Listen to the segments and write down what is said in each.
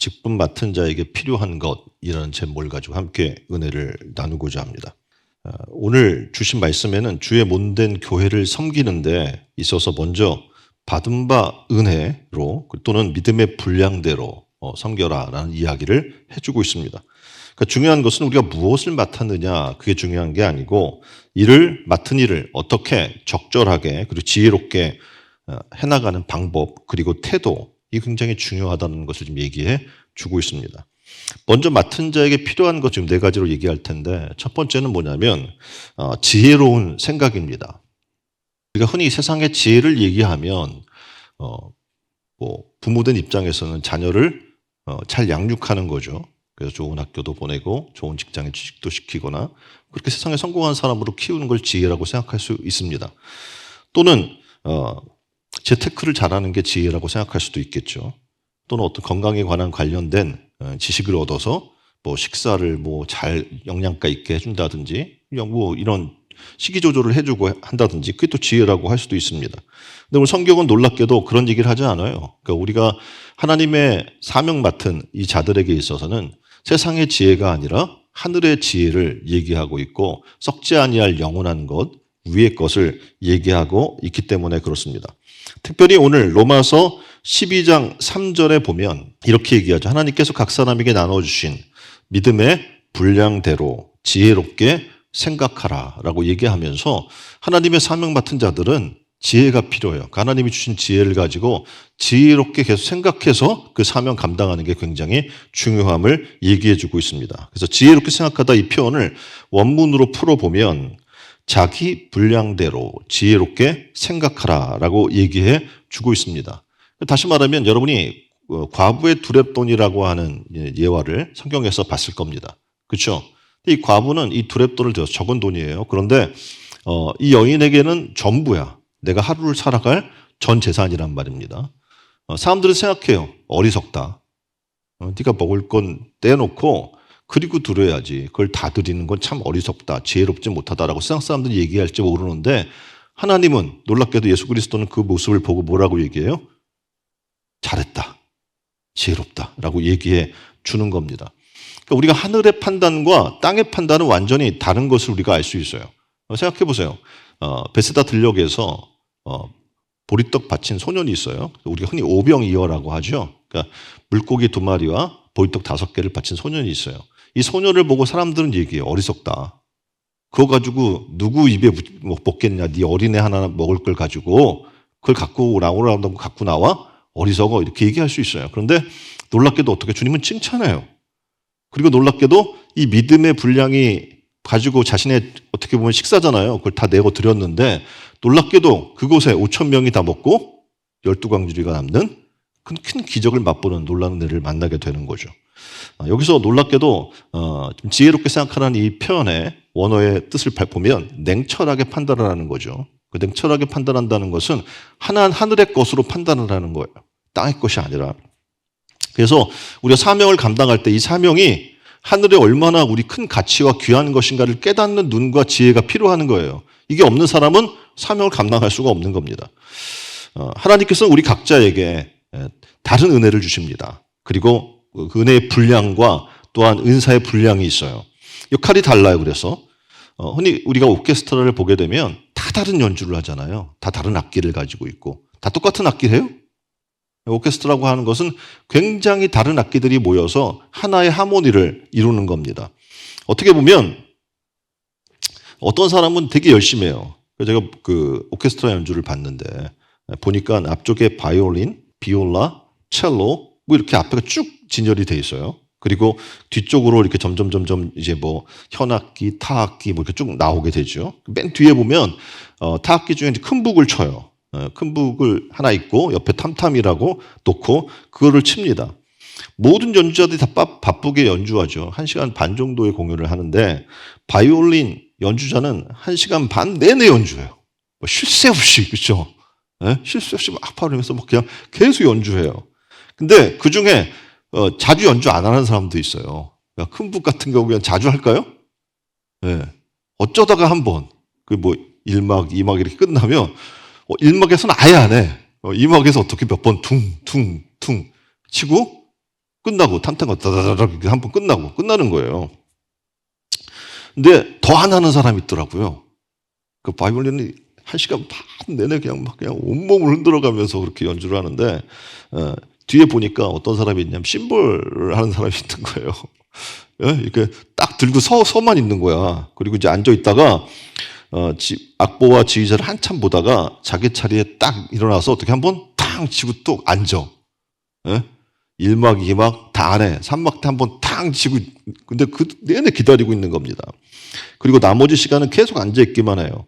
직분 맡은 자에게 필요한 것이라는 제목을 가지고 함께 은혜를 나누고자 합니다. 오늘 주신 말씀에는 주의 몸된 교회를 섬기는 데 있어서 먼저 받은 바 은혜로 또는 믿음의 분량대로 섬겨라라는 이야기를 해주고 있습니다. 그러니까 중요한 것은 우리가 무엇을 맡았느냐, 그게 중요한 게 아니고 맡은 일을 어떻게 적절하게 그리고 지혜롭게 해나가는 방법 그리고 태도, 이 굉장히 중요하다는 것을 지금 얘기해 주고 있습니다. 먼저 맡은 자에게 필요한 것 지금 4가지로 얘기할 텐데, 첫 번째는 뭐냐면 지혜로운 생각입니다. 우리가 흔히 세상의 지혜를 얘기하면 부모된 입장에서는 자녀를 잘 양육하는 거죠. 그래서 좋은 학교도 보내고 좋은 직장에 취직도 시키거나 그렇게 세상에 성공한 사람으로 키우는 걸 지혜라고 생각할 수 있습니다. 또는 재테크를 잘하는 게 지혜라고 생각할 수도 있겠죠. 또는 어떤 건강에 관련된 지식을 얻어서 식사를 잘 영양가 있게 해준다든지 이런 식이 조절을 해주고 한다든지 그게 또 지혜라고 할 수도 있습니다. 근데 오늘 성경은 놀랍게도 그런 얘기를 하지 않아요. 그러니까 우리가 하나님의 사명 맡은 이 자들에게 있어서는 세상의 지혜가 아니라 하늘의 지혜를 얘기하고 있고 썩지 아니할 영원한 것, 위의 것을 얘기하고 있기 때문에 그렇습니다. 특별히 오늘 로마서 12장 3절에 보면 이렇게 얘기하죠. 하나님께서 각 사람에게 나눠주신 믿음의 분량대로 지혜롭게 생각하라 라고 얘기하면서 하나님의 사명 맡은 자들은 지혜가 필요해요. 하나님이 주신 지혜를 가지고 지혜롭게 계속 생각해서 그 사명 감당하는 게 굉장히 중요함을 얘기해 주고 있습니다. 그래서 지혜롭게 생각하다 이 표현을 원문으로 풀어보면 자기 분량대로 지혜롭게 생각하라 라고 얘기해 주고 있습니다. 다시 말하면 여러분이 과부의 두렙돈이라고 하는 예화를 성경에서 봤을 겁니다. 그렇죠? 이 과부는 이 두렙돈을 들어서 적은 돈이에요. 그런데 이 여인에게는 전부야. 내가 하루를 살아갈 전 재산이란 말입니다. 사람들은 생각해요. 어리석다. 네가 먹을 건 떼놓고 그리고 드려야지. 그걸 다 드리는 건 참 어리석다. 지혜롭지 못하다라고 세상 사람들이 얘기할지 모르는데 하나님은 놀랍게도 예수 그리스도는 그 모습을 보고 뭐라고 얘기해요? 잘했다. 지혜롭다라고 얘기해 주는 겁니다. 그러니까 우리가 하늘의 판단과 땅의 판단은 완전히 다른 것을 우리가 알 수 있어요. 생각해 보세요. 베세다 들녘에서 보리떡 바친 소년이 있어요. 우리가 흔히 오병이어라고 하죠. 그러니까 물고기 2마리와 보리떡 5개를 바친 소년이 있어요. 이 소년을 보고 사람들은 얘기해요. 어리석다. 그거 가지고 누구 입에 먹겠냐. 네 어린애 하나 먹을 걸 가지고 그걸 갖고 나오라고 갖고 나와? 어리석어. 이렇게 얘기할 수 있어요. 그런데 놀랍게도 어떻게 주님은 칭찬해요. 그리고 놀랍게도 이 믿음의 분량이 가지고 자신의 어떻게 보면 식사잖아요. 그걸 다 내고 드렸는데 놀랍게도 그곳에 5,000명이 다 먹고 12광주리가 남는 큰 기적을 맛보는 놀라운 일을 만나게 되는 거죠. 여기서 놀랍게도 좀 지혜롭게 생각하는 이 표현의 원어의 뜻을 보면 냉철하게 판단을 하는 거죠. 그 냉철하게 판단한다는 것은 하늘의 것으로 판단을 하는 거예요. 땅의 것이 아니라. 그래서 우리가 사명을 감당할 때 이 사명이 하늘에 얼마나 우리 큰 가치와 귀한 것인가를 깨닫는 눈과 지혜가 필요한 거예요. 이게 없는 사람은 사명을 감당할 수가 없는 겁니다. 하나님께서는 우리 각자에게 다른 은혜를 주십니다. 그리고 그 은혜의 분량과 또한 은사의 분량이 있어요. 역할이 달라요. 그래서 흔히 우리가 오케스트라를 보게 되면 다 다른 연주를 하잖아요. 다 다른 악기를 가지고 있고 다 똑같은 악기를 해요? 오케스트라라고 하는 것은 굉장히 다른 악기들이 모여서 하나의 하모니를 이루는 겁니다. 어떻게 보면 어떤 사람은 되게 열심히 해요. 제가 그 오케스트라 연주를 봤는데 보니까 앞쪽에 바이올린, 비올라, 첼로 이렇게 앞에가 쭉 진열이 돼 있어요. 그리고 뒤쪽으로 이렇게 점점 이제 현악기, 타악기 이렇게 쭉 나오게 되죠. 맨 뒤에 보면 타악기 중에 큰 북을 쳐요. 큰 북을 하나 있고 옆에 탐탐이라고 놓고 그거를 칩니다. 모든 연주자들이 다 바쁘게 연주하죠. 1시간 반 정도의 공연을 하는데 바이올린 연주자는 1시간 반 내내 연주해요. 쉴 새 없이, 그렇죠? 쉴 새 없이 막 파르면서 그냥 계속 연주해요. 근데 그 중에 자주 연주 안 하는 사람도 있어요. 그러니까 큰 북 같은 거 그냥 자주 할까요? 네. 어쩌다가 한번 1막, 2막 이렇게 끝나면 1막에서는 아예 안 해. 2막에서 어떻게 몇 번 퉁퉁퉁 치고 끝나고 탄탄거 다다다닥 한 번 끝나고 끝나는 거예요. 근데 더 안 하는 사람이 있더라고요. 그 바이올린이 1시간 반 내내 그냥 온몸을 흔들어가면서 그렇게 연주를 하는데 뒤에 보니까 어떤 사람이 있냐면 심벌을 하는 사람이 있는 거예요. 이렇게 딱 들고 서만 있는 거야. 그리고 이제 앉아 있다가 악보와 지휘자를 한참 보다가 자기 자리에 딱 일어나서 어떻게 한번 탕 치고 또 앉아. 1막, 2막 다 안 해. 3막 때 한번 탕 치고, 근데 그 내내 기다리고 있는 겁니다. 그리고 나머지 시간은 계속 앉아 있기만 해요.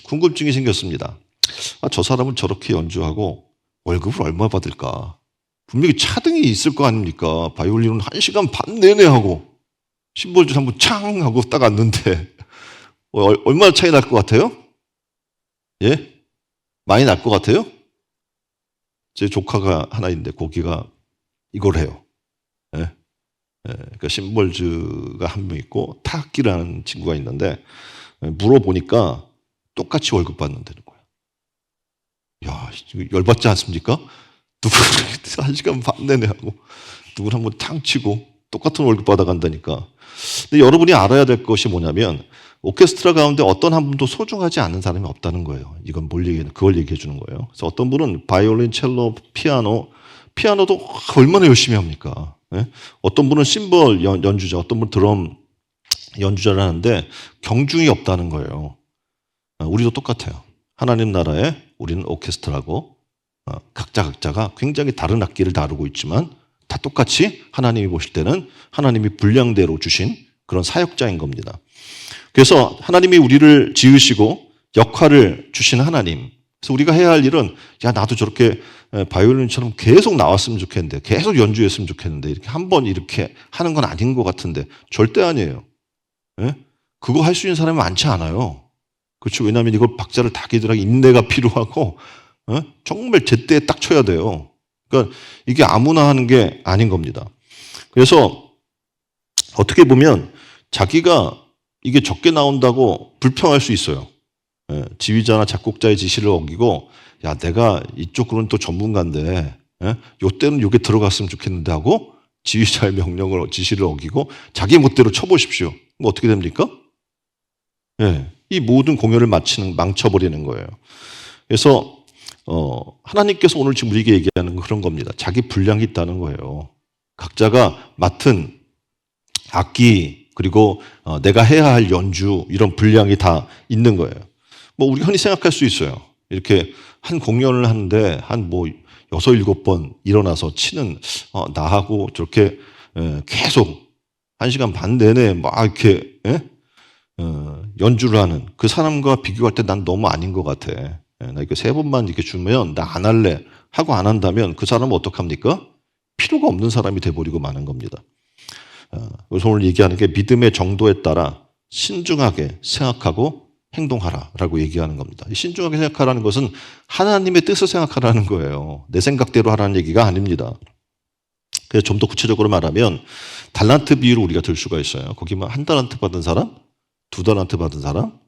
궁금증이 생겼습니다. 저 사람은 저렇게 연주하고 월급을 얼마 받을까? 분명히 차등이 있을 거 아닙니까? 바이올린은 1시간 반 내내 하고 심벌줄 한번 창 하고 딱 앉는데 얼마나 차이 날 것 같아요? 예? 많이 날 것 같아요? 제 조카가 하나 있는데 거기가 이걸 해요. 예? 그러니까 심벌즈가 한 명 있고 타악기라는 친구가 있는데 물어보니까 똑같이 월급 받는다는 거야. 야, 열받지 않습니까? 누구를 1시간 반 내내 하고 누구를 한번 탕 치고 똑같은 월급 받아간다니까. 근데 여러분이 알아야 될 것이 뭐냐면 오케스트라 가운데 어떤 한 분도 소중하지 않은 사람이 없다는 거예요. 이건 그걸 얘기해 주는 거예요. 그래서 어떤 분은 바이올린, 첼로, 피아노도 얼마나 열심히 합니까? 예? 어떤 분은 심벌 연주자, 어떤 분은 드럼 연주자를 하는데 경중이 없다는 거예요. 우리도 똑같아요. 하나님 나라에 우리는 오케스트라고 각자가 굉장히 다른 악기를 다루고 있지만 다 똑같이 하나님이 보실 때는 하나님이 분량대로 주신 그런 사역자인 겁니다. 그래서 하나님이 우리를 지으시고 역할을 주신 하나님. 그래서 우리가 해야 할 일은 나도 저렇게 바이올린처럼 계속 나왔으면 좋겠는데 계속 연주했으면 좋겠는데 이렇게 한번 이렇게 하는 건 아닌 것 같은데 절대 아니에요. 예? 그거 할 수 있는 사람이 많지 않아요. 그렇죠. 왜냐하면 이걸 박자를 다 기들하기 인내가 필요하고 정말 제때에 딱 쳐야 돼요. 그러니까 이게 아무나 하는 게 아닌 겁니다. 그래서 어떻게 보면 자기가 이게 적게 나온다고 불평할 수 있어요. 지휘자나 작곡자의 지시를 어기고 내가 이쪽으로는 또 전문가인데 요때는 요게 들어갔으면 좋겠는데 하고 지휘자의 명령을 지시를 어기고 자기 멋대로 쳐보십시오. 그럼 어떻게 됩니까? 이 모든 공연을 망쳐버리는 거예요. 그래서 하나님께서 오늘 지금 우리에게 얘기하는 그런 겁니다. 자기 분량이 있다는 거예요. 각자가 맡은 악기 그리고 내가 해야 할 연주 이런 분량이 다 있는 거예요. 우리 흔히 생각할 수 있어요. 이렇게 한 공연을 하는데 한 6, 7번 일어나서 치는 나하고 저렇게 계속 1시간 반 내내 막 이렇게 연주를 하는 그 사람과 비교할 때 난 너무 아닌 것 같아. 나 이거 3번만 이렇게 주면 나 안 할래 하고 안 한다면 그 사람은 어떡합니까? 필요가 없는 사람이 돼버리고 마는 겁니다. 그래서 오늘 얘기하는 게 믿음의 정도에 따라 신중하게 생각하고 행동하라라고 얘기하는 겁니다. 신중하게 생각하라는 것은 하나님의 뜻을 생각하라는 거예요. 내 생각대로 하라는 얘기가 아닙니다. 그래서 좀 더 구체적으로 말하면 달란트 비율을 우리가 들 수가 있어요. 거기 뭐 1달란트 받은 사람, 2달란트 받은 사람,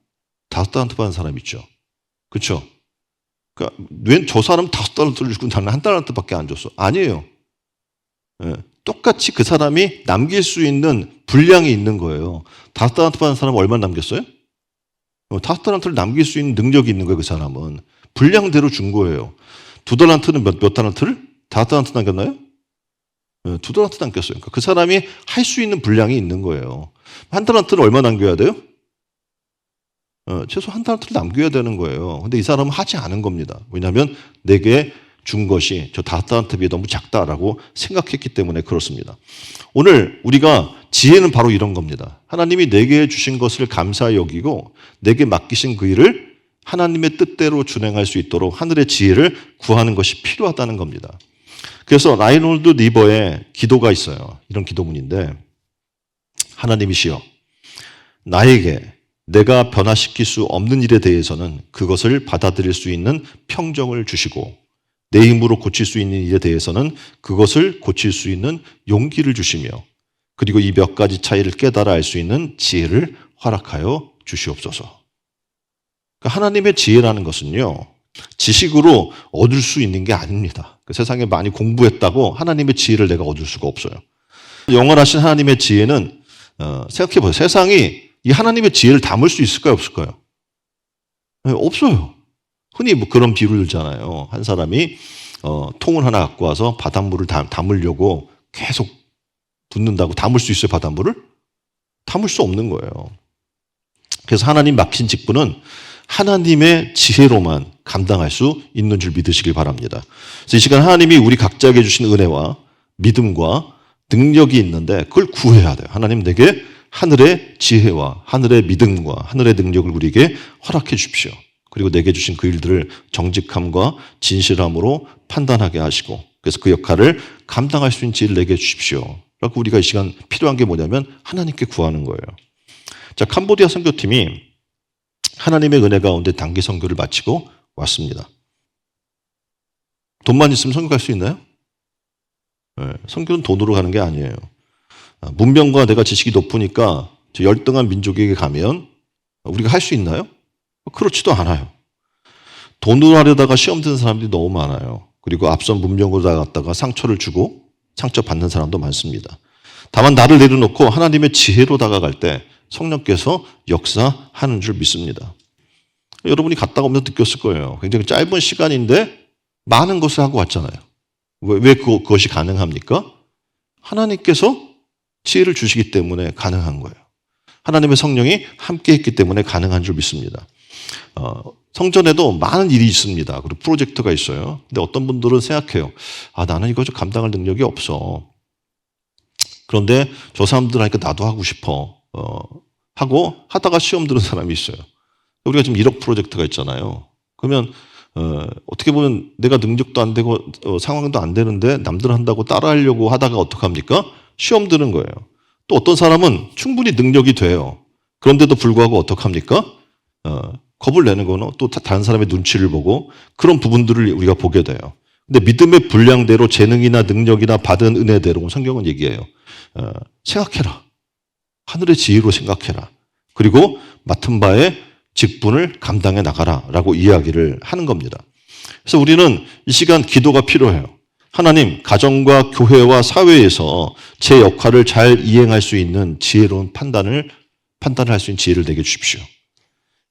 5달란트 받은 사람 있죠. 그렇죠? 그러니까 왜 저 사람 5달란트를 주고 나는 1달란트밖에 안 줬어? 아니에요. 똑같이 그 사람이 남길 수 있는 분량이 있는 거예요. 5달란트 받은 사람은 얼마 남겼어요? 5달란트를 남길 수 있는 능력이 있는 거예요. 그 사람은 분량대로 준 거예요. 2달란트는 몇 달란트를? 5달란트 남겼나요? 2달란트 남겼어요. 그러니까 그 사람이 할 수 있는 분량이 있는 거예요. 1달란트는 얼마 남겨야 돼요? 최소 1달란트를 남겨야 되는 거예요. 근데 이 사람은 하지 않은 겁니다. 왜냐하면 내게 준 것이 저 5달란트 비해 너무 작다라고 생각했기 때문에 그렇습니다. 오늘 우리가 지혜는 바로 이런 겁니다. 하나님이 내게 주신 것을 감사히 여기고 내게 맡기신 그 일을 하나님의 뜻대로 준행할 수 있도록 하늘의 지혜를 구하는 것이 필요하다는 겁니다. 그래서 라인홀드 리버의 기도가 있어요. 이런 기도문인데 하나님이시여 나에게 내가 변화시킬 수 없는 일에 대해서는 그것을 받아들일 수 있는 평정을 주시고 내 힘으로 고칠 수 있는 일에 대해서는 그것을 고칠 수 있는 용기를 주시며 그리고 이 몇 가지 차이를 깨달아 알 수 있는 지혜를 허락하여 주시옵소서. 그러니까 하나님의 지혜라는 것은요. 지식으로 얻을 수 있는 게 아닙니다. 그 세상에 많이 공부했다고 하나님의 지혜를 내가 얻을 수가 없어요. 영원하신 하나님의 지혜는 생각해 보세요. 세상이 이 하나님의 지혜를 담을 수 있을까요, 없을까요? 네, 없어요. 흔히 뭐 그런 비유를 들잖아요. 한 사람이 통을 하나 갖고 와서 바닷물을 담으려고 계속 붓는다고 담을 수 있어요, 바닷물을? 담을 수 없는 거예요. 그래서 하나님 맡긴 직분은 하나님의 지혜로만 감당할 수 있는 줄 믿으시길 바랍니다. 그래서 이 시간 하나님이 우리 각자에게 주신 은혜와 믿음과 능력이 있는데 그걸 구해야 돼요. 하나님 내게 하늘의 지혜와 하늘의 믿음과 하늘의 능력을 우리에게 허락해 주십시오. 그리고 내게 주신 그 일들을 정직함과 진실함으로 판단하게 하시고 그래서 그 역할을 감당할 수 있는 지혜를 내게 주십시오. 그래서 우리가 이 시간 필요한 게 뭐냐면 하나님께 구하는 거예요. 자, 캄보디아 선교팀이 하나님의 은혜 가운데 단기 선교를 마치고 왔습니다. 돈만 있으면 선교 갈 수 있나요? 네, 선교는 돈으로 가는 게 아니에요. 문명과 내가 지식이 높으니까 열등한 민족에게 가면 우리가 할 수 있나요? 그렇지도 않아요. 돈으로 하려다가 시험 드는 사람들이 너무 많아요. 그리고 앞선 문명으로 나갔다가 상처를 주고 상처받는 사람도 많습니다. 다만 나를 내려놓고 하나님의 지혜로 다가갈 때 성령께서 역사하는 줄 믿습니다. 여러분이 갔다 오면서 느꼈을 거예요. 굉장히 짧은 시간인데 많은 것을 하고 왔잖아요. 왜 그것이 가능합니까? 하나님께서 지혜를 주시기 때문에 가능한 거예요. 하나님의 성령이 함께 했기 때문에 가능한 줄 믿습니다. 성전에도 많은 일이 있습니다. 그리고 프로젝트가 있어요. 근데 어떤 분들은 생각해요. 나는 이거 좀 감당할 능력이 없어. 그런데 저 사람들 하니까 나도 하고 싶어. 하고 하다가 시험 드는 사람이 있어요. 우리가 지금 1억 프로젝트가 있잖아요. 그러면 어떻게 보면 내가 능력도 안 되고 상황도 안 되는데 남들 한다고 따라하려고 하다가 어떡합니까? 시험 드는 거예요. 또 어떤 사람은 충분히 능력이 돼요. 그런데도 불구하고 어떡합니까? 겁을 내는 거는 또 다른 사람의 눈치를 보고 그런 부분들을 우리가 보게 돼요. 근데 믿음의 분량대로 재능이나 능력이나 받은 은혜대로 성경은 얘기해요. 생각해라. 하늘의 지혜로 생각해라. 그리고 맡은 바의 직분을 감당해 나가라 라고 이야기를 하는 겁니다. 그래서 우리는 이 시간 기도가 필요해요. 하나님, 가정과 교회와 사회에서 제 역할을 잘 이행할 수 있는 지혜로운 판단을 할 수 있는 지혜를 내게 주십시오.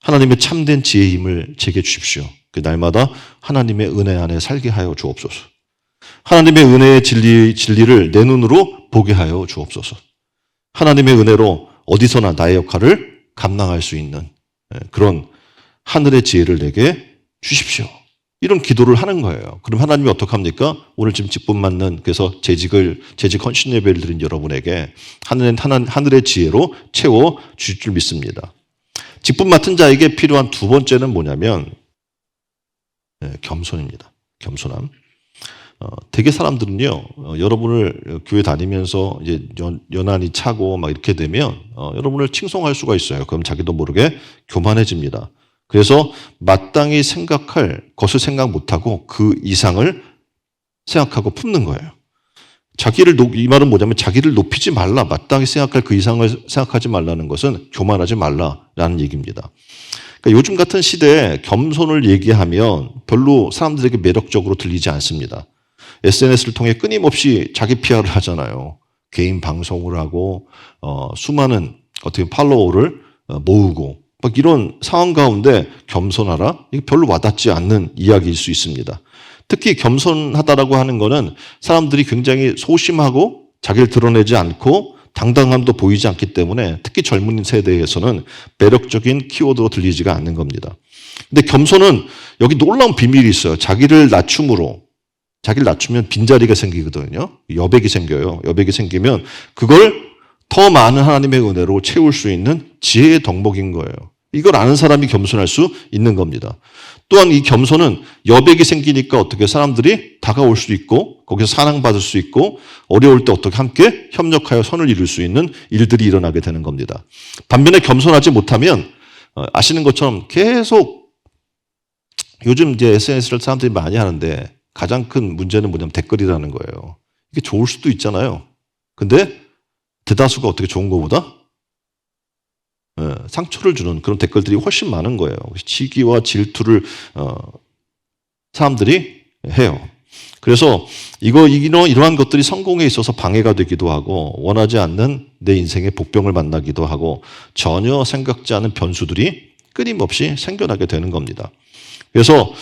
하나님의 참된 지혜의 힘을 제게 주십시오. 그 날마다 하나님의 은혜 안에 살게 하여 주옵소서. 하나님의 은혜의 진리를 내 눈으로 보게 하여 주옵소서. 하나님의 은혜로 어디서나 나의 역할을 감당할 수 있는 그런 하늘의 지혜를 내게 주십시오. 이런 기도를 하는 거예요. 그럼 하나님이 어떡합니까? 오늘 지금 직분 맡는 그래서 재직 헌신 예배를 드린 여러분에게 하늘의 지혜로 채워 주실 줄 믿습니다. 직분 맡은 자에게 필요한 두 번째는 뭐냐면 겸손입니다. 겸손함. 대개 사람들은요, 여러분을 교회 다니면서 이제 연한이 차고 막 이렇게 되면 여러분을 칭송할 수가 있어요. 그럼 자기도 모르게 교만해집니다. 그래서 마땅히 생각할 것을 생각 못하고 그 이상을 생각하고 품는 거예요. 이 말은 뭐냐면 자기를 높이지 말라. 마땅히 생각할 그 이상을 생각하지 말라는 것은 교만하지 말라라는 얘기입니다. 그러니까 요즘 같은 시대에 겸손을 얘기하면 별로 사람들에게 매력적으로 들리지 않습니다. SNS를 통해 끊임없이 자기 PR을 하잖아요. 개인 방송을 하고 수많은 어떻게 팔로워를 모으고 막 이런 상황 가운데 겸손하라? 이게 별로 와닿지 않는 이야기일 수 있습니다. 특히 겸손하다라고 하는 거는 사람들이 굉장히 소심하고 자기를 드러내지 않고 당당함도 보이지 않기 때문에 특히 젊은 세대에서는 매력적인 키워드로 들리지가 않는 겁니다. 근데 겸손은 여기 놀라운 비밀이 있어요. 자기를 낮추면 빈자리가 생기거든요. 여백이 생겨요. 여백이 생기면 그걸 더 많은 하나님의 은혜로 채울 수 있는 지혜의 덕목인 거예요. 이걸 아는 사람이 겸손할 수 있는 겁니다. 또한 이 겸손은 여백이 생기니까 어떻게 사람들이 다가올 수 있고 거기서 사랑받을 수 있고 어려울 때 어떻게 함께 협력하여 선을 이룰 수 있는 일들이 일어나게 되는 겁니다. 반면에 겸손하지 못하면 아시는 것처럼 계속 요즘 이제 SNS를 사람들이 많이 하는데 가장 큰 문제는 뭐냐면 댓글이라는 거예요. 이게 좋을 수도 있잖아요. 근데 대다수가 어떻게 좋은 것보다 상처를 주는 그런 댓글들이 훨씬 많은 거예요. 시기와 질투를 사람들이 해요. 그래서 이러한 것들이 성공에 있어서 방해가 되기도 하고 원하지 않는 내 인생의 복병을 만나기도 하고 전혀 생각지 않은 변수들이 끊임없이 생겨나게 되는 겁니다. 그래서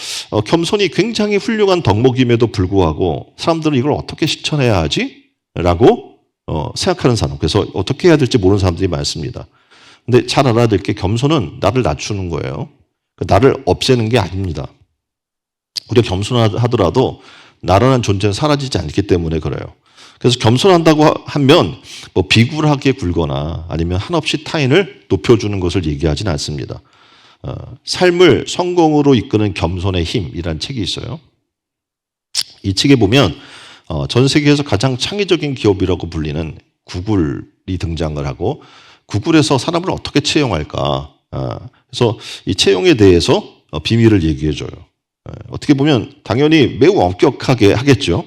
겸손이 굉장히 훌륭한 덕목임에도 불구하고 사람들은 이걸 어떻게 실천해야 하지? 라고 생각하는 사람, 그래서 어떻게 해야 될지 모르는 사람들이 많습니다. 근데 잘 알아야 될 게 겸손은 나를 낮추는 거예요. 나를 없애는 게 아닙니다. 우리가 겸손하더라도 나라는 존재는 사라지지 않기 때문에 그래요. 그래서 겸손한다고 하면 뭐 비굴하게 굴거나 아니면 한없이 타인을 높여주는 것을 얘기하지는 않습니다. 삶을 성공으로 이끄는 겸손의 힘이라는 책이 있어요. 이 책에 보면 전 세계에서 가장 창의적인 기업이라고 불리는 구글이 등장을 하고 구글에서 사람을 어떻게 채용할까. 그래서 이 채용에 대해서 비밀을 얘기해 줘요. 어떻게 보면 당연히 매우 엄격하게 하겠죠.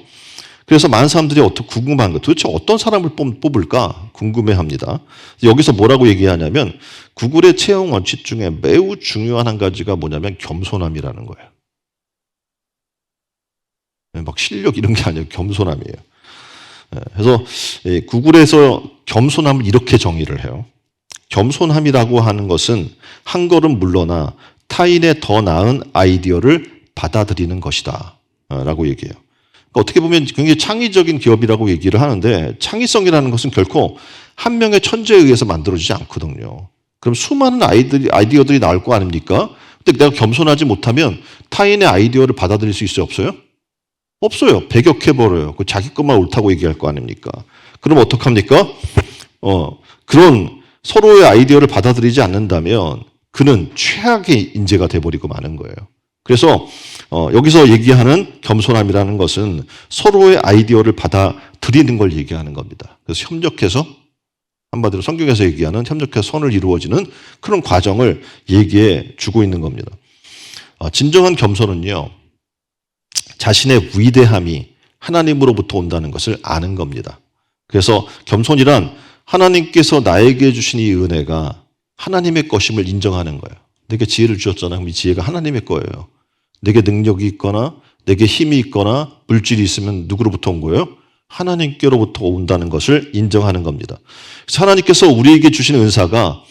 그래서 많은 사람들이 궁금한 거, 도대체 어떤 사람을 뽑을까 궁금해합니다. 여기서 뭐라고 얘기하냐면 구글의 채용 원칙 중에 매우 중요한 한 가지가 뭐냐면 겸손함이라는 거예요. 막 실력 이런 게 아니에요. 겸손함이에요. 그래서 구글에서 겸손함을 이렇게 정의를 해요. 겸손함이라고 하는 것은 한 걸음 물러나 타인의 더 나은 아이디어를 받아들이는 것이다 라고 얘기해요. 그러니까 어떻게 보면 굉장히 창의적인 기업이라고 얘기를 하는데 창의성이라는 것은 결코 한 명의 천재에 의해서 만들어지지 않거든요. 그럼 수많은 아이디어들이 나올 거 아닙니까? 근데 내가 겸손하지 못하면 타인의 아이디어를 받아들일 수 있어요? 없어요? 없어요. 배격해버려요. 자기 것만 옳다고 얘기할 거 아닙니까? 그럼 어떡합니까? 그런 서로의 아이디어를 받아들이지 않는다면 그는 최악의 인재가 돼버리고 마는 거예요. 그래서 여기서 얘기하는 겸손함이라는 것은 서로의 아이디어를 받아들이는 걸 얘기하는 겁니다. 그래서 협력해서, 한마디로 성경에서 얘기하는 협력해서 선을 이루어지는 그런 과정을 얘기해 주고 있는 겁니다. 진정한 겸손은요, 자신의 위대함이 하나님으로부터 온다는 것을 아는 겁니다. 그래서 겸손이란 하나님께서 나에게 주신 이 은혜가 하나님의 것임을 인정하는 거예요. 내게 지혜를 주셨잖아요. 그럼 이 지혜가 하나님의 거예요. 내게 능력이 있거나 내게 힘이 있거나 물질이 있으면 누구로부터 온 거예요? 하나님께로부터 온다는 것을 인정하는 겁니다. 그래서 하나님께서 우리에게 주신 은사가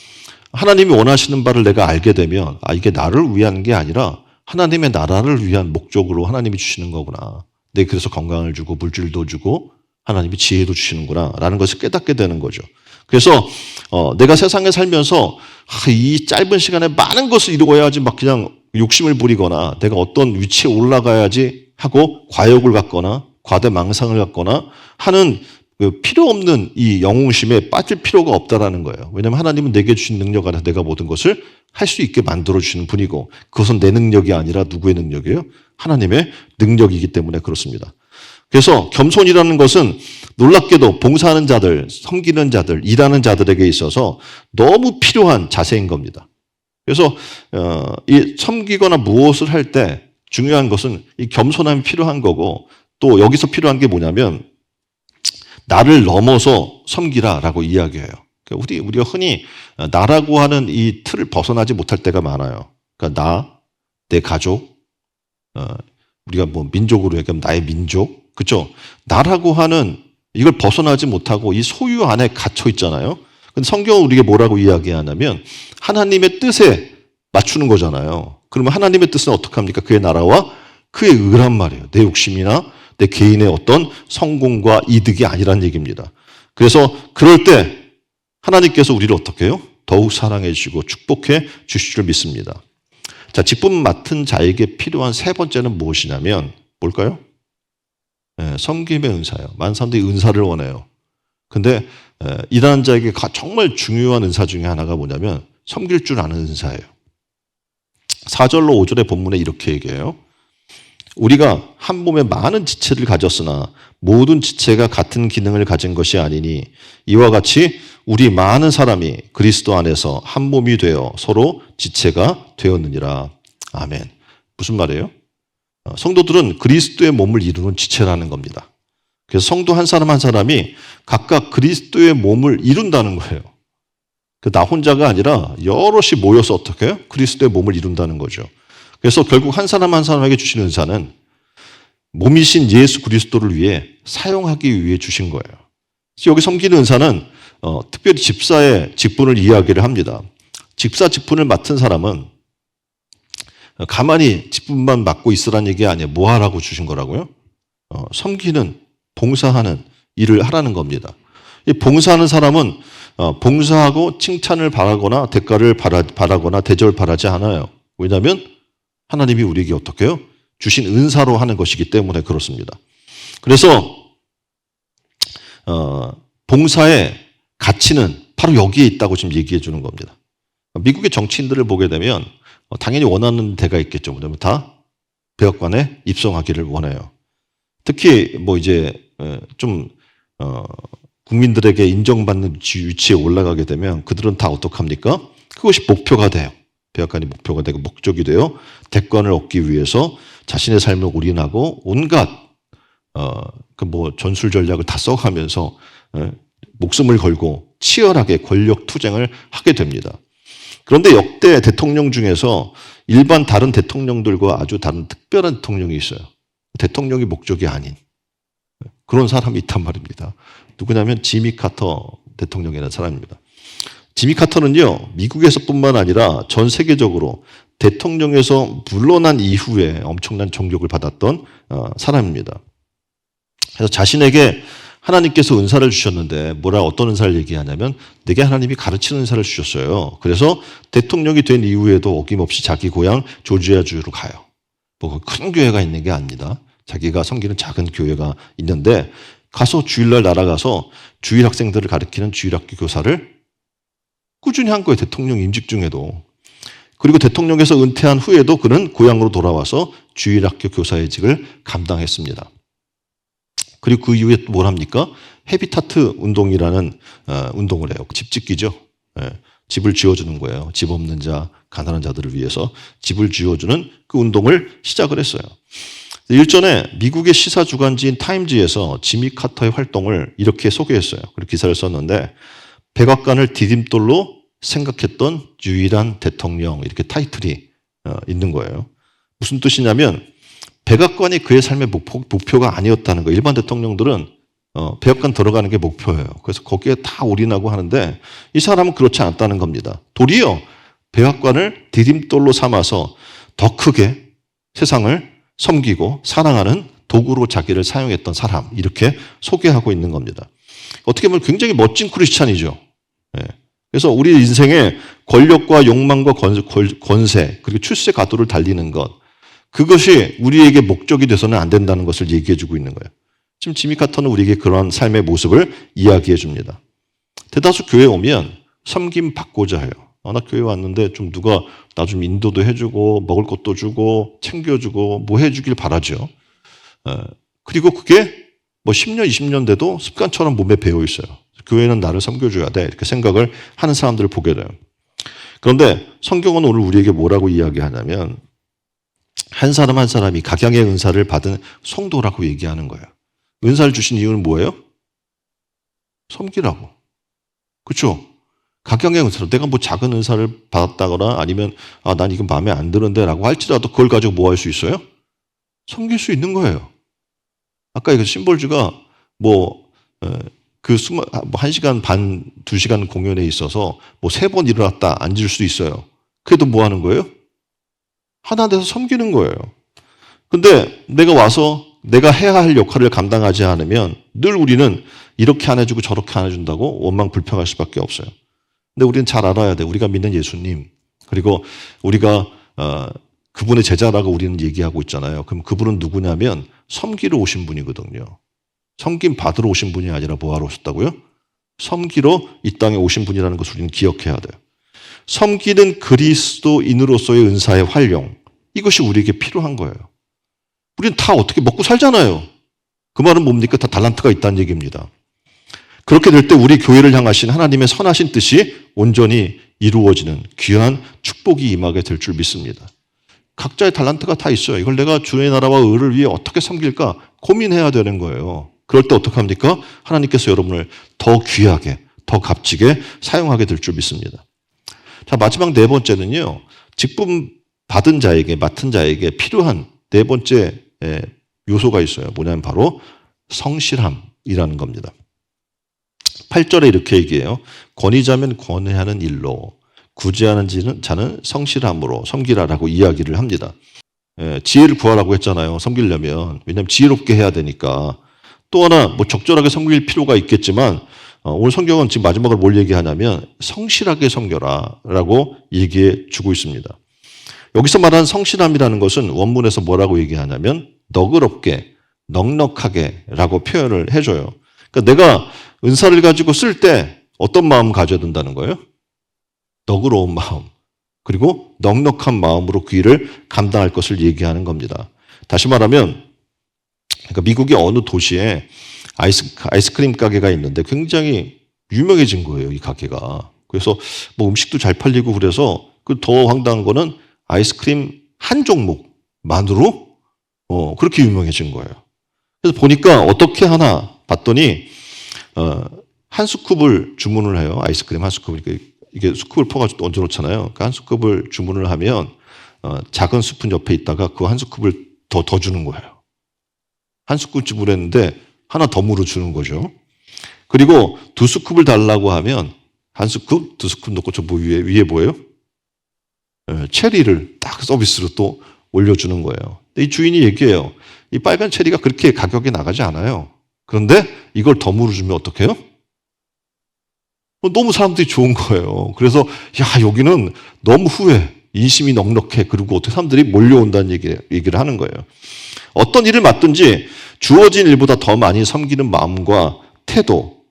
하나님이 원하시는 바를 내가 알게 되면 이게 나를 위한 게 아니라 하나님의 나라를 위한 목적으로 하나님이 주시는 거구나. 내가 그래서 건강을 주고 물질도 주고 하나님이 지혜도 주시는구나 라는 것을 깨닫게 되는 거죠. 그래서 내가 세상에 살면서 이 짧은 시간에 많은 것을 이루어야지 막 그냥 욕심을 부리거나 내가 어떤 위치에 올라가야지 하고 과욕을 갖거나 과대망상을 갖거나 하는 그 필요 없는 이 영웅심에 빠질 필요가 없다라는 거예요. 왜냐하면 하나님은 내게 주신 능력 안에서 내가 모든 것을 할 수 있게 만들어주시는 분이고 그것은 내 능력이 아니라 누구의 능력이에요? 하나님의 능력이기 때문에 그렇습니다. 그래서 겸손이라는 것은 놀랍게도 봉사하는 자들, 섬기는 자들, 일하는 자들에게 있어서 너무 필요한 자세인 겁니다. 그래서 이 섬기거나 무엇을 할 때 중요한 것은 이 겸손함이 필요한 거고 또 여기서 필요한 게 뭐냐면 나를 넘어서 섬기라라고 이야기해요. 그러니까 우리가 흔히 나라고 하는 이 틀을 벗어나지 못할 때가 많아요. 그러니까 나, 내 가족, 우리가 뭐 민족으로 얘기하면 나의 민족, 그렇죠? 나라고 하는 이걸 벗어나지 못하고 이 소유 안에 갇혀 있잖아요. 근데 성경은 우리에게 뭐라고 이야기하냐면 하나님의 뜻에 맞추는 거잖아요. 그러면 하나님의 뜻은 어떻게 합니까? 그의 나라와 그의 의란 말이에요. 내 욕심이나 내 개인의 어떤 성공과 이득이 아니란 얘기입니다. 그래서 그럴 때 하나님께서 우리를 어떻게 해요? 더욱 사랑해 주시고 축복해 주실 줄 믿습니다. 자, 직분 맡은 자에게 필요한 세 번째는 무엇이냐면 뭘까요? 섬김의 은사예요. 많은 사람들이 은사를 원해요. 근데 일하는 자에게 정말 중요한 은사 중에 하나가 뭐냐면 섬길 줄 아는 은사예요. 4절로 5절의 본문에 이렇게 얘기해요. 우리가 한 몸에 많은 지체를 가졌으나 모든 지체가 같은 기능을 가진 것이 아니니 이와 같이 우리 많은 사람이 그리스도 안에서 한 몸이 되어 서로 지체가 되었느니라. 아멘. 무슨 말이에요? 성도들은 그리스도의 몸을 이루는 지체라는 겁니다. 그래서 성도 한 사람 한 사람이 각각 그리스도의 몸을 이룬다는 거예요. 나 혼자가 아니라 여럿이 모여서 어떻게 해요? 그리스도의 몸을 이룬다는 거죠. 그래서 결국 한 사람 한 사람에게 주시는 은사는 몸이신 예수 그리스도를 위해 사용하기 위해 주신 거예요. 그래서 여기 섬기는 은사는 특별히 집사의 직분을 이야기를 합니다. 집사 직분을 맡은 사람은 가만히 직분만 맡고 있으라는 얘기 아니에요. 뭐 하라고 주신 거라고요? 섬기는, 봉사하는 일을 하라는 겁니다. 이 봉사하는 사람은 봉사하고 칭찬을 바라거나 대가를 바라거나 대접을 바라지 않아요. 왜냐하면 하나님이 우리에게 어떻게 해요? 주신 은사로 하는 것이기 때문에 그렇습니다. 그래서 봉사의 가치는 바로 여기에 있다고 지금 얘기해 주는 겁니다. 미국의 정치인들을 보게 되면 당연히 원하는 데가 있겠죠. 왜냐하면 다 백악관에 입성하기를 원해요. 특히 뭐 이제 좀 국민들에게 인정받는 위치에 올라가게 되면 그들은 다 어떡합니까? 그것이 목표가 돼요. 백악관이 목표가 되고 목적이 돼요. 대권을 얻기 위해서 자신의 삶을 올인하고 온갖 그 뭐 전술 전략을 다 써가면서 목숨을 걸고 치열하게 권력 투쟁을 하게 됩니다. 그런데 역대 대통령 중에서 일반 다른 대통령들과 아주 다른 특별한 대통령이 있어요. 대통령이 목적이 아닌 그런 사람이 있단 말입니다. 누구냐면 지미 카터 대통령이라는 사람입니다. 지미 카터는요, 미국에서뿐만 아니라 전 세계적으로 대통령에서 물러난 이후에 엄청난 존경을 받았던 사람입니다. 그래서 자신에게 하나님께서 은사를 주셨는데 어떤 은사를 얘기하냐면 내게 하나님이 가르치는 은사를 주셨어요. 그래서 대통령이 된 이후에도 어김없이 자기 고향 조지아주로 가요. 뭐 큰 교회가 있는 게 아닙니다. 자기가 섬기는 작은 교회가 있는데 가서 주일날 날아가서 주일 학생들을 가르치는 주일학교 교사를 꾸준히 한 거예요. 대통령 임직 중에도. 그리고 대통령에서 은퇴한 후에도 그는 고향으로 돌아와서 주일학교 교사의직을 감당했습니다. 그리고 그 이후에 뭘 합니까? 헤비타트 운동이라는 운동을 해요. 집 짓기죠. 집을 지어주는 거예요. 집 없는 자, 가난한 자들을 위해서 집을 지어주는 그 운동을 시작을 했어요. 일전에 미국의 시사 주간지인 타임지에서 지미 카터의 활동을 이렇게 소개했어요. 그리고 기사를 썼는데 백악관을 디딤돌로 생각했던 유일한 대통령 이렇게 타이틀이 있는 거예요. 무슨 뜻이냐면 백악관이 그의 삶의 목표가 아니었다는 거예요. 일반 대통령들은 백악관 들어가는 게 목표예요. 그래서 거기에 다 올인하고 하는데 이 사람은 그렇지 않았다는 겁니다. 도리어 백악관을 디딤돌로 삼아서 더 크게 세상을 섬기고 사랑하는 도구로 자기를 사용했던 사람 이렇게 소개하고 있는 겁니다. 어떻게 보면 굉장히 멋진 크리스찬이죠. 그래서 우리 인생의 권력과 욕망과 권세 그리고 출세 가도를 달리는 것 그것이 우리에게 목적이 돼서는 안 된다는 것을 얘기해 주고 있는 거예요. 지금 지미 카터는 우리에게 그런 삶의 모습을 이야기해 줍니다. 대다수 교회에 오면 섬김 받고자 해요. 나 교회 왔는데 좀 누가 나 좀 인도도 해주고 먹을 것도 주고 챙겨주고 뭐 해주길 바라죠. 그리고 그게 뭐 10년, 20년 돼도 습관처럼 몸에 배어 있어요. 교회는 나를 섬겨줘야 돼 이렇게 생각을 하는 사람들을 보게 돼요. 그런데 성경은 오늘 우리에게 뭐라고 이야기하냐면 한 사람 한 사람이 각양의 은사를 받은 성도라고 얘기하는 거예요. 은사를 주신 이유는 뭐예요? 섬기라고. 그렇죠? 각양의 은사로 내가 뭐 작은 은사를 받았다거나 아니면 난 이건 마음에 안 드는데 라고 할지라도 그걸 가지고 뭐 할 수 있어요? 섬길 수 있는 거예요. 아까 그 심볼주가 그 1시간 반, 2시간 공연에 있어서 뭐 3번 일어났다 앉을 수도 있어요. 그래도 뭐 하는 거예요? 하나 돼서 섬기는 거예요. 근데 내가 와서 내가 해야 할 역할을 감당하지 않으면 늘 우리는 이렇게 안 해주고 저렇게 안 해준다고 원망 불평할 수밖에 없어요. 근데 우리는 잘 알아야 돼. 우리가 믿는 예수님 그리고 우리가 그분의 제자라고 우리는 얘기하고 있잖아요. 그럼 그분은 누구냐면 섬기러 오신 분이거든요. 섬김 받으러 오신 분이 아니라 뭐하러 오셨다고요? 섬기러 이 땅에 오신 분이라는 것을 우리는 기억해야 돼요. 섬기는 그리스도인으로서의 은사의 활용 이것이 우리에게 필요한 거예요. 우리는 다 어떻게 먹고 살잖아요. 그 말은 뭡니까? 다 달란트가 있다는 얘기입니다. 그렇게 될 때 우리 교회를 향하신 하나님의 선하신 뜻이 온전히 이루어지는 귀한 축복이 임하게 될 줄 믿습니다. 각자의 달란트가 다 있어요. 이걸 내가 주의 나라와 의를 위해 어떻게 섬길까 고민해야 되는 거예요. 그럴 때 어떡합니까? 하나님께서 여러분을 더 귀하게 더 값지게 사용하게 될 줄 믿습니다. 자, 마지막 4번째는요. 직분 받은 자에게 맡은 자에게 필요한 4번째 요소가 있어요. 뭐냐면 바로 성실함이라는 겁니다. 8절에 이렇게 얘기해요. 권위자면 권위하는 일로, 구제하는 자는 성실함으로 섬기라라고 이야기를 합니다. 지혜를 구하라고 했잖아요. 섬기려면. 왜냐하면 지혜롭게 해야 되니까. 또 하나 뭐 적절하게 섬길 필요가 있겠지만 오늘 성경은 지금 마지막으로 뭘 얘기하냐면 성실하게 섬겨라 라고 얘기해 주고 있습니다. 여기서 말하는 성실함이라는 것은 원문에서 뭐라고 얘기하냐면 너그럽게, 넉넉하게 라고 표현을 해줘요. 그러니까 내가 은사를 가지고 쓸 때 어떤 마음 가져야 된다는 거예요? 너그러운 마음, 그리고 넉넉한 마음으로 그 일을 감당할 것을 얘기하는 겁니다. 다시 말하면 그러니까 미국의 어느 도시에 아이스크림 가게가 있는데 굉장히 유명해진 거예요, 이 가게가. 그래서 뭐 음식도 잘 팔리고 그래서 그 더 황당한 거는 아이스크림 한 종목만으로 그렇게 유명해진 거예요. 그래서 보니까 어떻게 하나 봤더니 한 스쿱을 주문을 해요. 아이스크림 한 스쿱을. 이게 스쿱을 퍼가지고 얹어 놓잖아요. 그 한 스쿱을 주문을 하면 작은 스푼 옆에 있다가 그 한 스쿱을 더 주는 거예요. 한 스쿱 주문했는데 하나 더 물어 주는 거죠. 그리고 두 스쿱을 달라고 하면 한 스쿱, 두 스쿱 넣고 저 위에 뭐예요? 체리를 딱 서비스로 또 올려주는 거예요. 이 주인이 얘기해요. 이 빨간 체리가 그렇게 가격이 나가지 않아요. 그런데 이걸 더 물어주면 어떡해요? 너무 사람들이 좋은 거예요. 그래서 야, 여기는 너무 후회, 인심이 넉넉해. 그리고 어떻게 사람들이 몰려온다는 얘기를 하는 거예요. 어떤 일을 맡든지 주어진 일보다 더 많이 섬기는 마음과 태도,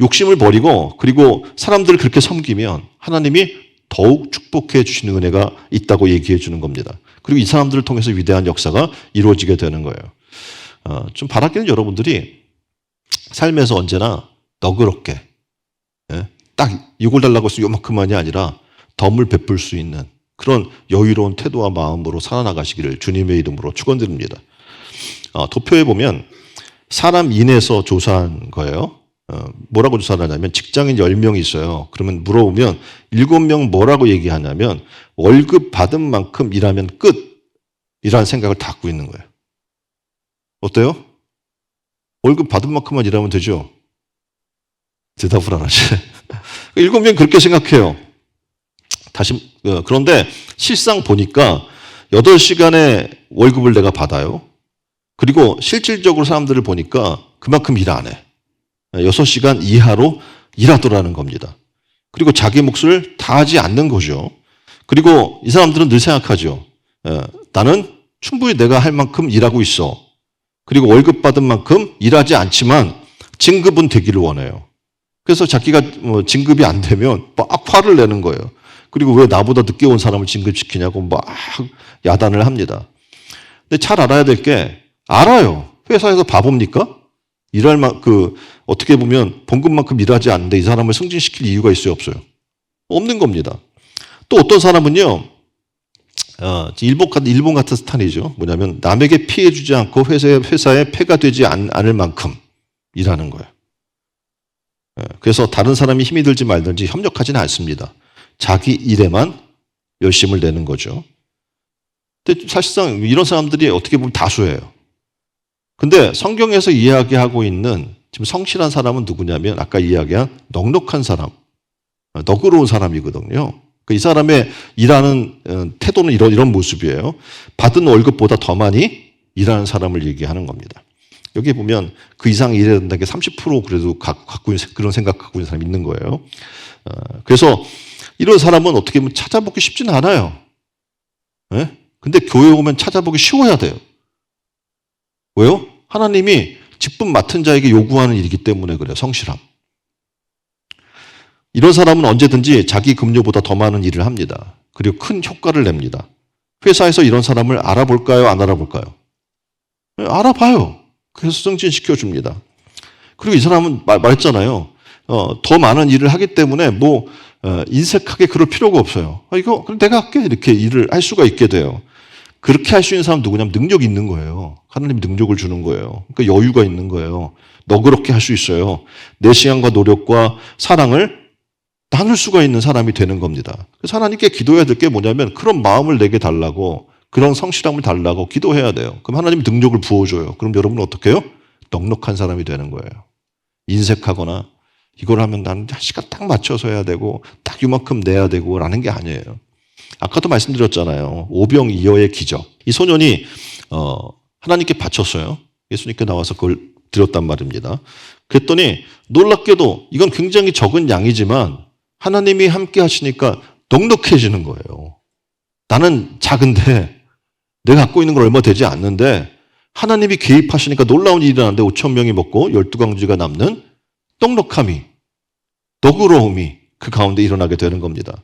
욕심을 버리고 그리고 사람들을 그렇게 섬기면 하나님이 더욱 축복해 주시는 은혜가 있다고 얘기해 주는 겁니다. 그리고 이 사람들을 통해서 위대한 역사가 이루어지게 되는 거예요. 좀 바라기는 여러분들이 삶에서 언제나 너그럽게 딱 이걸 달라고 해서 요만큼만이 아니라 덤을 베풀 수 있는 그런 여유로운 태도와 마음으로 살아나가시기를 주님의 이름으로 축원드립니다. 도표에 보면 사람 인에서 조사한 거예요. 뭐라고 조사를 하냐면 직장인 10명이 있어요. 그러면 물어보면 7명 뭐라고 얘기하냐면 월급 받은 만큼 일하면 끝이라는 생각을 다 갖고 있는 거예요. 어때요? 월급 받은 만큼만 일하면 되죠? 대답을 안 하지. 7명 그렇게 생각해요. 그런데 실상 보니까 8시간의 월급을 내가 받아요. 그리고 실질적으로 사람들을 보니까 그만큼 일 안 해. 6시간 이하로 일하더라는 겁니다. 그리고 자기 몫을 다하지 않는 거죠. 그리고 이 사람들은 늘 생각하죠. 나는 충분히 내가 할 만큼 일하고 있어. 그리고 월급 받은 만큼 일하지 않지만 진급은 되기를 원해요. 그래서 자기가 진급이 안 되면 막 화를 내는 거예요. 그리고 왜 나보다 늦게 온 사람을 진급시키냐고 막 야단을 합니다. 근데 잘 알아야 될 게 알아요. 회사에서 바보입니까? 어떻게 보면 봉급만큼 일하지 않는데 이 사람을 승진시킬 이유가 있어요, 없어요? 없는 겁니다. 또 어떤 사람은요, 일본 같은 스타일이죠. 뭐냐면 남에게 피해 주지 않고 회사에 폐가 되지 않을 만큼 일하는 거예요. 그래서 다른 사람이 힘이 들지 말든지 협력하지는 않습니다. 자기 일에만 열심을 내는 거죠. 근데 사실상 이런 사람들이 어떻게 보면 다수예요. 근데 성경에서 이야기하고 있는 지금 성실한 사람은 누구냐면 아까 이야기한 넉넉한 사람, 너그러운 사람이거든요. 이 사람의 일하는 태도는 이런 모습이에요. 받은 월급보다 더 많이 일하는 사람을 얘기하는 겁니다. 여기 보면 그 이상 일해야 된다는 게 30% 그래도 갖고 있는 그런 생각 갖고 있는 사람이 있는 거예요. 그래서 이런 사람은 어떻게 보면 찾아보기 쉽지는 않아요. 근데 교회 오면 찾아보기 쉬워야 돼요. 왜요? 하나님이 직분 맡은 자에게 요구하는 일이기 때문에 그래요. 성실함. 이런 사람은 언제든지 자기 급료보다 더 많은 일을 합니다. 그리고 큰 효과를 냅니다. 회사에서 이런 사람을 알아볼까요? 안 알아볼까요? 알아봐요. 그래서 승진시켜줍니다. 그리고 이 사람은 말했잖아요. 더 많은 일을 하기 때문에 인색하게 그럴 필요가 없어요. 그럼 내가 할게. 이렇게 일을 할 수가 있게 돼요. 그렇게 할 수 있는 사람 누구냐면 능력이 있는 거예요. 하나님이 능력을 주는 거예요. 그러니까 여유가 있는 거예요. 너그럽게 할 수 있어요. 내 시간과 노력과 사랑을 나눌 수가 있는 사람이 되는 겁니다. 그래서 하나님께 기도해야 될 게 뭐냐면 그런 마음을 내게 달라고, 그런 성실함을 달라고 기도해야 돼요. 그럼 하나님이 능력을 부어줘요. 그럼 여러분은 어떻게 해요? 넉넉한 사람이 되는 거예요. 인색하거나 이걸 하면 나는 한 시간 딱 맞춰서 해야 되고 딱 이만큼 내야 되고 라는 게 아니에요. 아까도 말씀드렸잖아요. 오병이어의 기적. 이 소년이 하나님께 바쳤어요. 예수님께 나와서 그걸 드렸단 말입니다. 그랬더니 놀랍게도 이건 굉장히 적은 양이지만 하나님이 함께 하시니까 넉넉해지는 거예요. 나는 작은데 내가 갖고 있는 걸 얼마 되지 않는데 하나님이 개입하시니까 놀라운 일이 일어나는데 5천 명이 먹고 12광지가 남는 넉넉함이, 너그러움이 그 가운데 일어나게 되는 겁니다.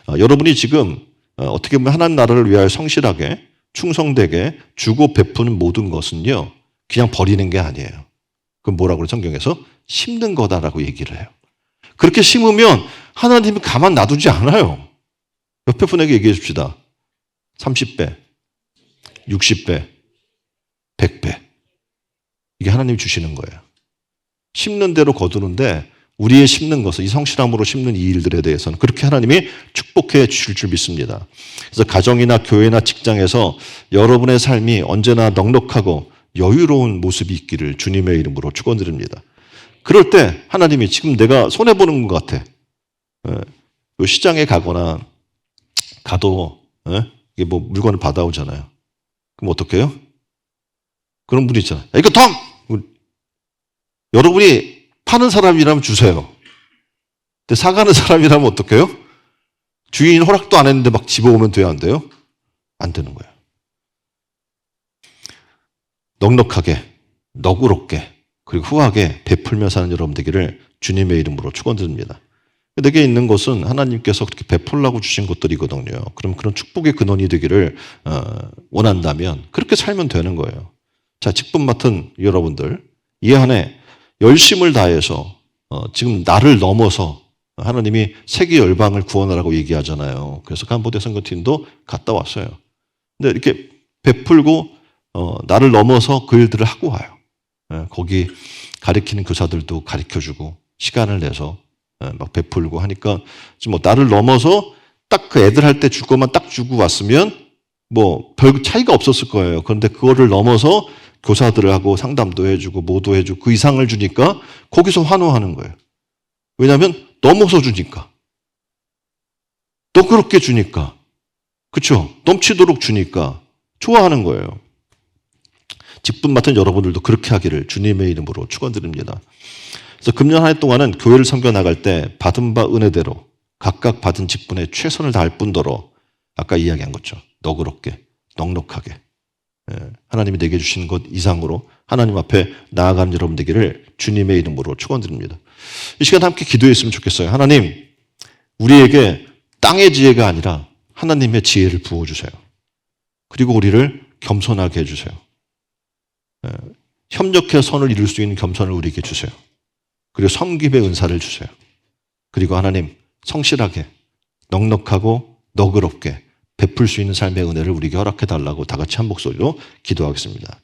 여러분이 지금 어떻게 보면 하나님 나라를 위하여 성실하게 충성되게 주고 베푸는 모든 것은요 그냥 버리는 게 아니에요. 그럼 뭐라고 그래 성경에서? 심는 거다라고 얘기를 해요. 그렇게 심으면 하나님이 가만 놔두지 않아요. 옆에 분에게 얘기해 줍시다. 30배, 60배, 100배. 이게 하나님이 주시는 거예요. 심는 대로 거두는데 우리의 심는 것을 이 성실함으로 심는 이 일들에 대해서는 그렇게 하나님이 축복해 주실 줄 믿습니다. 그래서 가정이나 교회나 직장에서 여러분의 삶이 언제나 넉넉하고 여유로운 모습이 있기를 주님의 이름으로 축원드립니다. 그럴 때 하나님이 지금 내가 손해보는 것 같아. 시장에 가거나 가도 이게 뭐 물건을 받아오잖아요. 그럼 어떻게 해요? 그런 분이 있잖아요. 야, 이거 덤! 여러분이 파는 사람이라면 주세요. 근데 사가는 사람이라면 어떻게 해요? 주인 허락도 안 했는데 막 집어오면 돼요? 안 돼요? 안 되는 거예요. 넉넉하게, 너그럽게, 그리고 후하게 베풀며 사는 여러분 되기를 주님의 이름으로 축원드립니다. 내게 있는 것은 하나님께서 그렇게 베풀라고 주신 것들이거든요. 그럼 그런 축복의 근원이 되기를 원한다면 그렇게 살면 되는 거예요. 자, 직분 맡은 여러분들, 이 안에 열심을 다해서 지금 나를 넘어서 하나님이 세계 열방을 구원하라고 얘기하잖아요. 그래서 간보대 선교팀도 갔다 왔어요. 근데 이렇게 베풀고 나를 넘어서 그 일들을 하고 와요. 거기 가르치는 교사들도 가르쳐주고 시간을 내서 막 베풀고 하니까 지금 뭐 나를 넘어서 딱 그 애들 할 때 줄 것만 딱 주고 왔으면 뭐 별 차이가 없었을 거예요. 그런데 그거를 넘어서 교사들을 하고 상담도 해주고 뭐도 해주고 그 이상을 주니까 거기서 환호하는 거예요. 왜냐하면 넘어서 주니까. 너그럽게 주니까. 그렇죠? 넘치도록 주니까 좋아하는 거예요. 직분 맡은 여러분들도 그렇게 하기를 주님의 이름으로 축원드립니다. 그래서 금년 한 해 동안은 교회를 섬겨 나갈 때 받은 바 은혜대로 각각 받은 직분에 최선을 다할 뿐더러 아까 이야기한 거죠. 너그럽게, 넉넉하게 하나님이 내게 주신 것 이상으로 하나님 앞에 나아가는 여러분 되기를 주님의 이름으로 축원드립니다. 이 시간 함께 기도했으면 좋겠어요. 하나님, 우리에게 땅의 지혜가 아니라 하나님의 지혜를 부어주세요. 그리고 우리를 겸손하게 해주세요. 협력해 선을 이룰 수 있는 겸손을 우리에게 주세요. 그리고 섬김의 은사를 주세요. 그리고 하나님, 성실하게, 넉넉하고 너그럽게 베풀 수 있는 삶의 은혜를 우리에게 허락해 달라고 다 같이 한 목소리로 기도하겠습니다.